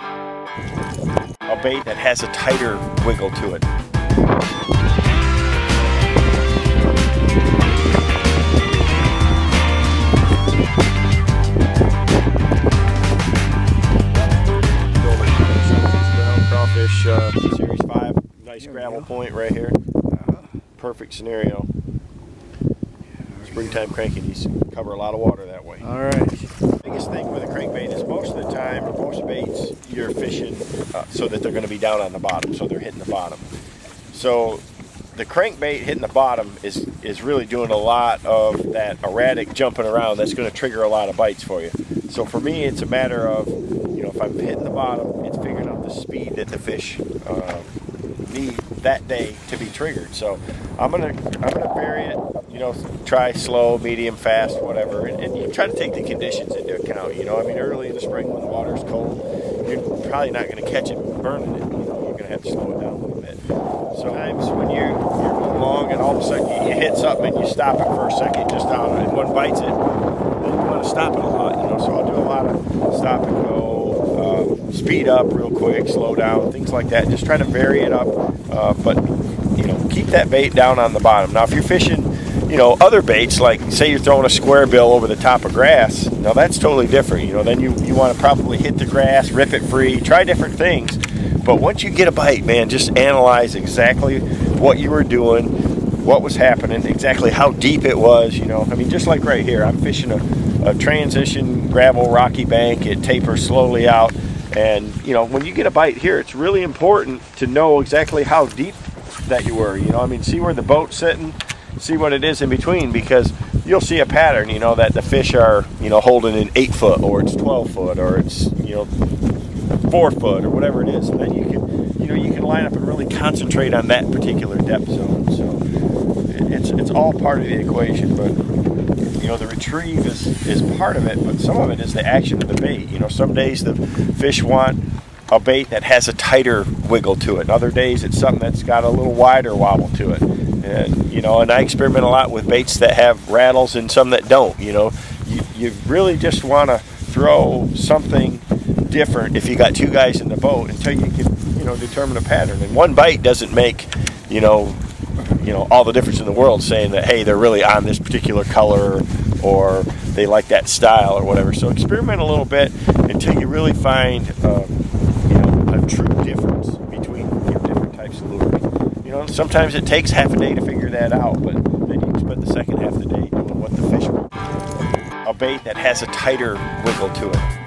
A bait that has a tighter wiggle to it. Crawfish Series 5, nice gravel point right here. Perfect scenario. Springtime crankies cover a lot of water that way. All right. The biggest thing with a crankbait is most of the time, or most baits, you're fishing so that they're going to be down on the bottom, so they're hitting the bottom. So the crankbait hitting the bottom is really doing a lot of that erratic jumping around that's going to trigger a lot of bites for you. So for me, it's a matter of, you know, if I'm hitting the bottom, it's figuring out the speed that the fish need that day to be triggered. So I'm gonna vary it, you know, try slow, medium, fast, whatever, and you try to take the conditions into account. You know, I mean, early in the spring when the water's cold, you're probably not going to catch it burning it. You know, you're going to have to slow it down a little bit. Sometimes when you're going along and all of a sudden you hit something and you stop it for a second, just down, and one bites it, then you want to stop it a lot. You know, so I'll do a lot of stop and go. Speed up real quick, slow down, things like that. Just try to vary it up, but you know, keep that bait down on the bottom. Now, if you're fishing, you know, other baits, like say you're throwing a square bill over the top of grass, now that's totally different. You know, then you want to probably hit the grass, rip it free, try different things. But once you get a bite, man, just analyze exactly what you were doing, what was happening, exactly how deep it was. You know, I mean, just like right here, I'm fishing a transition gravel rocky bank. It tapers slowly out. And, you know, when you get a bite here, it's really important to know exactly how deep that you were. You know, I mean, see where the boat's sitting, see what it is in between, because you'll see a pattern, you know, that the fish are, you know, holding an 8 foot, or it's 12 foot, or it's, you know, 4 foot, or whatever it is. And then you can, you know, you can line up and really concentrate on that particular depth zone. So it's all part of the equation, but you know, the retrieve is part of it, but some of it is the action of the bait. You know, some days the fish want a bait that has a tighter wiggle to it. And other days it's something that's got a little wider wobble to it. And, you know, and I experiment a lot with baits that have rattles and some that don't. You know, you really just want to throw something different if you got two guys in the boat until you can, you know, determine a pattern. And one bite doesn't make, you know, all the difference in the world saying that, hey, they're really on this particular color or they like that style or whatever. So experiment a little bit until you really find, you know, a true difference between, you know, different types of lures. You know, sometimes it takes half a day to figure that out, but then you can spend the second half of the day doing what the fish want. A bait that has a tighter wiggle to it.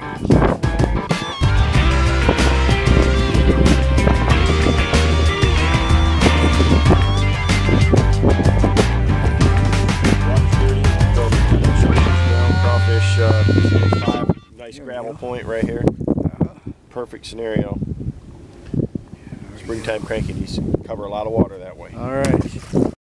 Series 5, nice gravel point right here. Perfect scenario. Springtime crankies cover a lot of water that way. All right.